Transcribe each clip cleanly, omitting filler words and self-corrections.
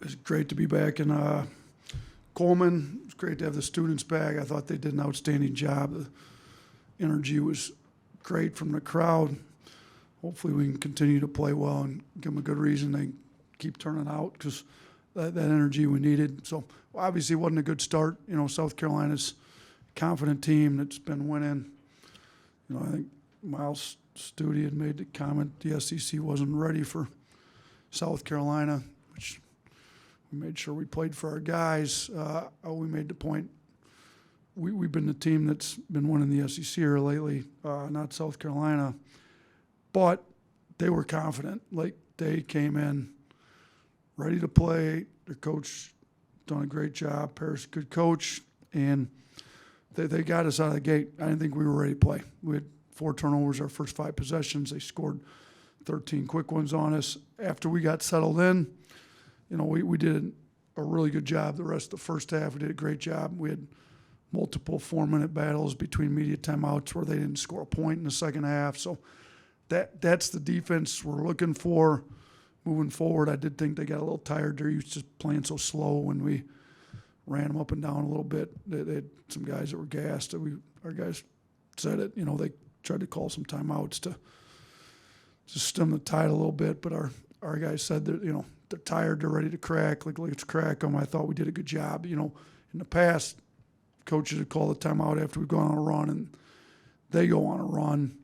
It's great to be back in Coleman. It's great to have the students back. I thought they did an outstanding job. The energy was great from the crowd. Hopefully we can continue to play well and give them a good reason they keep turning out, because that energy we needed. So obviously it wasn't a good start. You know, South Carolina's a confident team that's been winning. You know, I think Miles Studi had made the comment the SEC wasn't ready for South Carolina, which we made sure we played for our guys. We made the point we've been the team that's been winning the SEC here lately, not South Carolina. But they were confident. Like, they came in ready to play. Their coach done a great job. Paris, good coach, and they got us out of the gate. I didn't think we were ready to play. We had 4 turnovers our first 5 possessions. They scored 13 quick ones on us. After we got settled in, you know, we did a really good job the rest of the first half. We did a great job. We had multiple 4-minute battles between media timeouts where they didn't score a point in the second half. So that's the defense we're looking for moving forward. I did think they got a little tired. They're used to playing so slow when we ran them up and down a little bit. They had some guys that were gassed. Our guys said it. You know, they tried to call some timeouts to stem the tide a little bit, but our guys said that, you know, they're tired, they're ready to crack. Like, let's crack them. I thought we did a good job. You know, in the past, coaches would call the timeout after we've gone on a run, and they go on a run.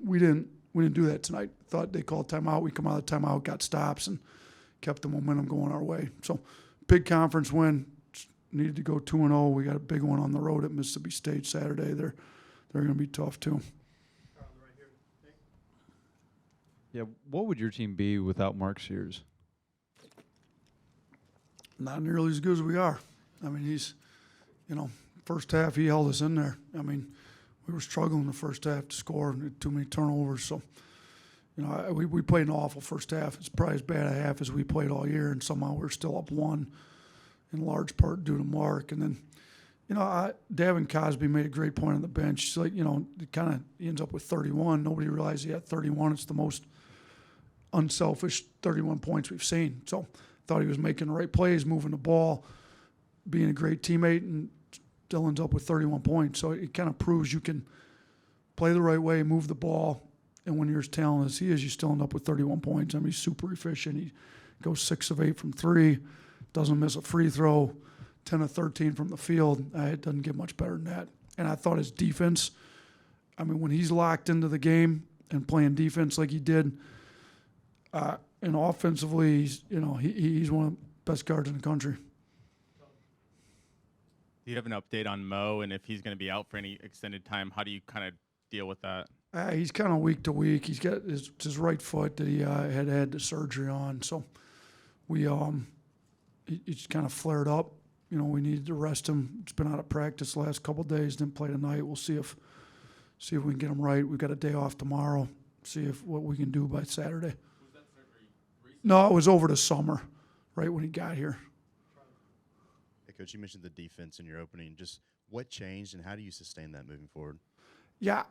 We didn't do that tonight. Thought they called timeout. We come out of the timeout, got stops, and kept the momentum going our way. So, big conference win. Needed to go 2-0. We got a big one on the road at Mississippi State Saturday. They're going to be tough too. Yeah, what would your team be without Mark Sears? Not nearly as good as we are. I mean, he's, you know, first half he held us in there. I mean, we were struggling the first half to score, and had too many turnovers. So, you know, we played an awful first half. It's probably as bad a half as we played all year, and somehow we're still up 1, in large part due to Mark. And then, you know, Davin Cosby made a great point on the bench. He's like, you know, he ends up with 31. Nobody realized he had 31. It's the most unselfish 31 points we've seen. So, thought he was making the right plays, moving the ball, being a great teammate, and still ends up with 31 points. So it kind of proves you can play the right way, move the ball, and when you're as talented as he is, you still end up with 31 points. I mean, he's super efficient. He goes 6 of 8 from 3, doesn't miss a free throw, 10 of 13 from the field. It doesn't get much better than that. And I thought his defense, I mean, when he's locked into the game and playing defense like he did, and offensively, he's one of the best guards in the country. Do you have an update on Mo, and if he's going to be out for any extended time, how do you kind of deal with that? He's kind of week to week. He's got his right foot that he had the surgery on, so he's kind of flared up. You know, we needed to rest him. He's been out of practice the last couple of days. Didn't play tonight. We'll see if we can get him right. We've got a day off tomorrow. See what we can do by Saturday. Was that surgery recent? No, it was over the summer, right when he got here. Hey, Coach, you mentioned the defense in your opening. Just what changed, and how do you sustain that moving forward? Yeah,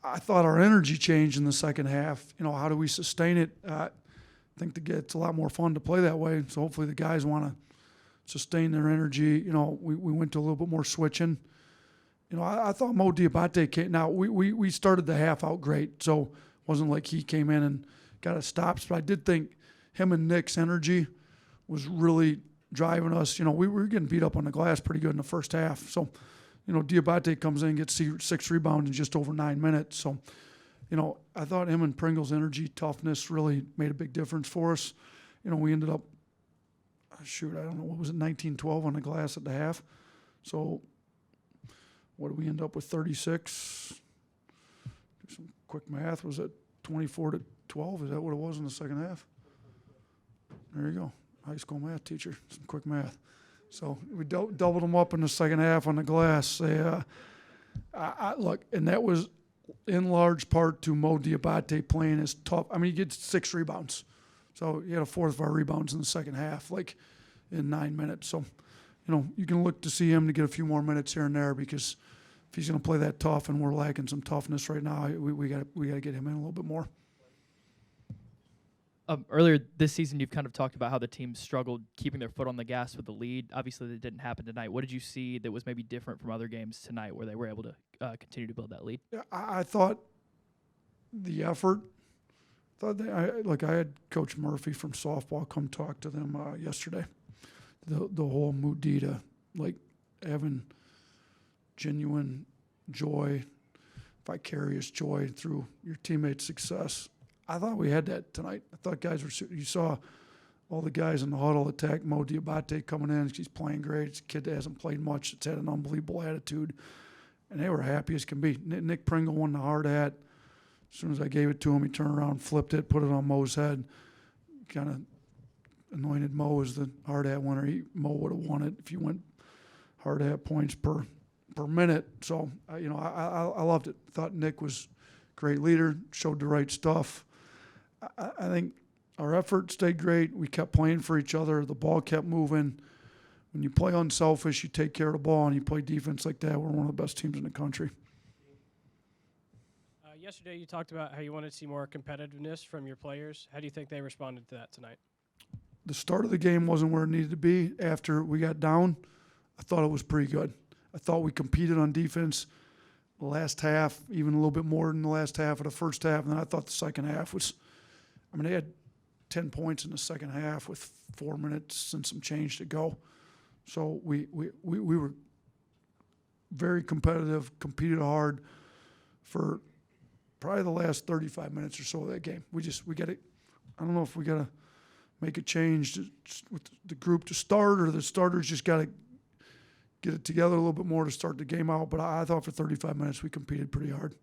I thought our energy changed in the second half. You know, how do we sustain it? I think it's a lot more fun to play that way. So hopefully the guys want to sustain their energy. You know, we went to a little bit more switching. You know, I thought Mo Diabate came. Now, we started the half out great, so it wasn't like he came in and got us stops. But I did think him and Nick's energy was really driving us. You know, we were getting beat up on the glass pretty good in the first half. So, you know, Diabate comes in, gets 6 rebounds in just over 9 minutes. So, you know, I thought him and Pringle's energy, toughness really made a big difference for us. You know, we ended up, I don't know, what was it, 19-12 on the glass at the half. So, what did we end up with, 36? Do some quick math. Was it 24-12? Is that what it was in the second half? There you go. High school math teacher, some quick math. So we doubled them up in the second half on the glass. Look, and that was in large part to Mo Diabate playing as tough. I mean, he gets 6 rebounds. So he had a fourth of our rebounds in the second half, like in 9 minutes. So, you know, you can look to see him to get a few more minutes here and there, because if he's going to play that tough, and we're lacking some toughness right now, we got to get him in a little bit more. Earlier this season, you've kind of talked about how the team struggled keeping their foot on the gas with the lead. Obviously, that didn't happen tonight. What did you see that was maybe different from other games tonight where they were able to continue to build that lead? Yeah, I thought the effort. I had Coach Murphy from softball come talk to them yesterday. The whole mudita, like having genuine joy, vicarious joy through your teammates' success. I thought we had that tonight. I thought guys were. You saw all the guys in the huddle attack Mo Diabate coming in. He's playing great. It's a kid that hasn't played much. It's had an unbelievable attitude, and they were happy as can be. Nick Pringle won the hard hat. As soon as I gave it to him, he turned around, flipped it, put it on Mo's head. Kind of anointed Mo as the hard hat winner. Mo would have won it if you went hard hat points per minute. So I loved it. Thought Nick was a great leader. Showed the right stuff. I think our effort stayed great. We kept playing for each other. The ball kept moving. When you play unselfish, you take care of the ball, and you play defense like that, we're one of the best teams in the country. Yesterday, you talked about how you wanted to see more competitiveness from your players. How do you think they responded to that tonight? The start of the game wasn't where it needed to be. After we got down, I thought it was pretty good. I thought we competed on defense the last half, even a little bit more than the last half of the first half. And then I thought the second half was – they had 10 points in the second half with 4 minutes and some change to go. So we were very competitive, competed hard for probably the last 35 minutes or so of that game. We got to – I don't know if we got to make a change with the group to start, or the starters just got to get it together a little bit more to start the game out. But I thought for 35 minutes we competed pretty hard.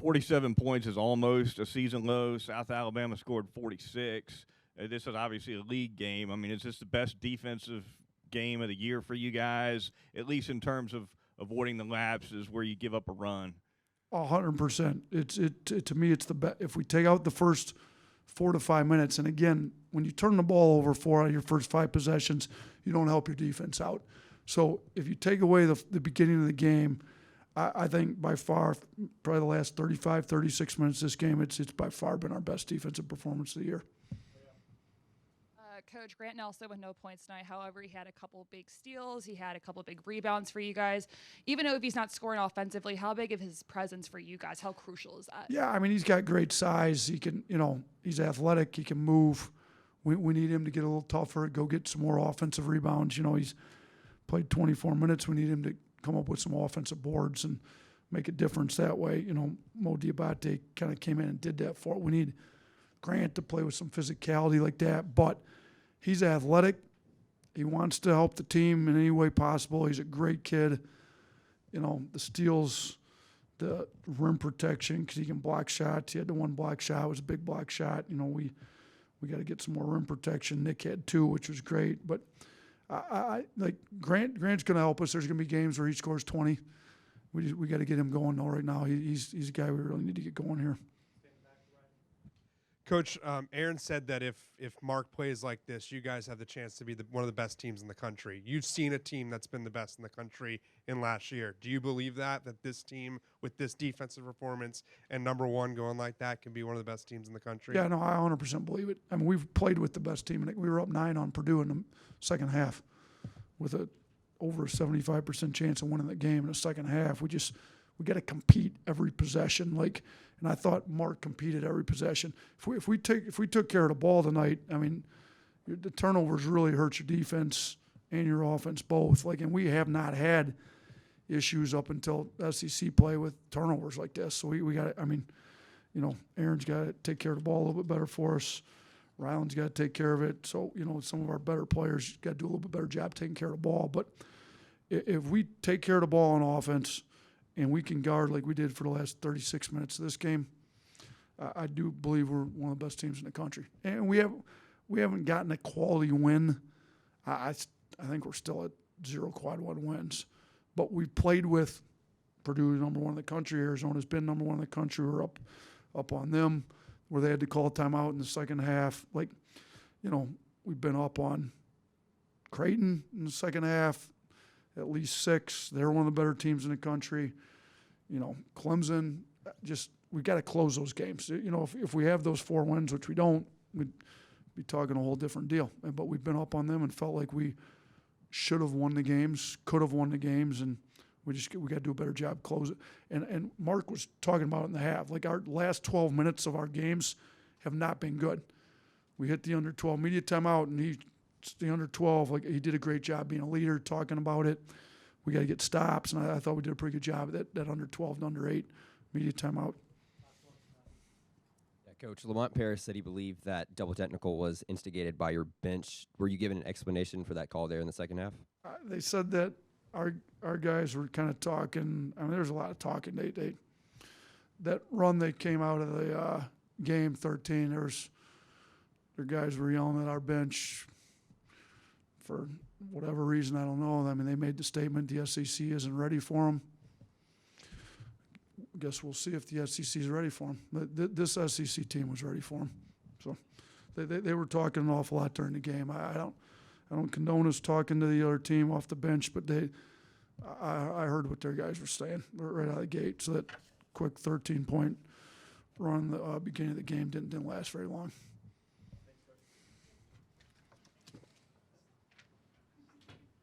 47 points is almost a season low. South Alabama scored 46. This is obviously a league game. Is this the best defensive game of the year for you guys, at least in terms of avoiding the lapses where you give up a run? 100%. To me, it's the best. If we take out the first 4 to 5 minutes, and again, when you turn the ball over 4 out of your first 5 possessions, you don't help your defense out. So if you take away the beginning of the game, I think by far, probably the last 35, 36 minutes of this game, it's by far been our best defensive performance of the year. Coach Grant Nelson with no points tonight. However, he had a couple big steals. He had a couple big rebounds for you guys. Even though if he's not scoring offensively, how big of his presence for you guys? How crucial is that? Yeah, he's got great size. He can, he's athletic. He can move. We need him to get a little tougher, go get some more offensive rebounds. He's played 24 minutes. We need him to come up with some offensive boards and make a difference that way. Mo Diabate kind of came in and did that for it. We need Grant to play with some physicality like that, but he's athletic. He wants to help the team in any way possible. He's a great kid. The steals, the rim protection, because he can block shots. He had the one block shot. It was a big block shot. We got to get some more rim protection. Nick had 2, which was great. But I like Grant's going to help us. There's going to be games where he scores 20. We got to get him going though right now. He's a guy we really need to get going here. Coach, Aaron said that if Mark plays like this, you guys have the chance to be one of the best teams in the country. You've seen a team that's been the best in the country in last year. Do you believe that this team with this defensive performance and number 1 going like that can be one of the best teams in the country? Yeah, no, I 100% believe it. We've played with the best team, and we were up 9 on Purdue in the second half with over a 75% chance of winning the game in the second half. We got to compete every possession, and I thought Mark competed every possession. If we took care of the ball tonight, the turnovers really hurt your defense and your offense both. And we have not had issues up until SEC play with turnovers like this. So we got to, Aaron's got to take care of the ball a little bit better for us. Ryland's got to take care of it. So, some of our better players got to do a little bit better job taking care of the ball. But if we take care of the ball on offense and we can guard like we did for the last 36 minutes of this game, I do believe we're one of the best teams in the country. And we haven't gotten a quality win. I think we're still at 0 quad 1 wins. But we've played with Purdue, number 1 in the country. Arizona's been number 1 in the country. We're up on them, where they had to call a timeout in the second half. We've been up on Creighton in the second half, at least 6. They're one of the better teams in the country. Clemson, we got to close those games. You know, if we have those 4 wins, which we don't, we'd be talking a whole different deal. But we've been up on them and felt like we should have won the games, could have won the games, and we got to do a better job close it. And Mark was talking about it in the half. Like our last 12 minutes of our games have not been good. We hit the under 12 media timeout, and the under 12, like he did a great job being a leader, talking about it. We got to get stops, and I thought we did a pretty good job at that under 12 and under 8 media timeout. Yeah, Coach Lamont Paris said he believed that double technical was instigated by your bench. Were you given an explanation for that call there in the second half? They said that our guys were kind of talking. I mean, there's a lot of talking. They that run they came out of the game 13. Their guys were yelling at our bench for whatever reason, I don't know. I mean, they made the statement the SEC isn't ready for them. I guess we'll see if the SEC is ready for them. This SEC team was ready for them. So they were talking an awful lot during the game. I don't condone us talking to the other team off the bench, but I heard what their guys were saying right out of the gate. So that quick 13-point run at the beginning of the game didn't last very long.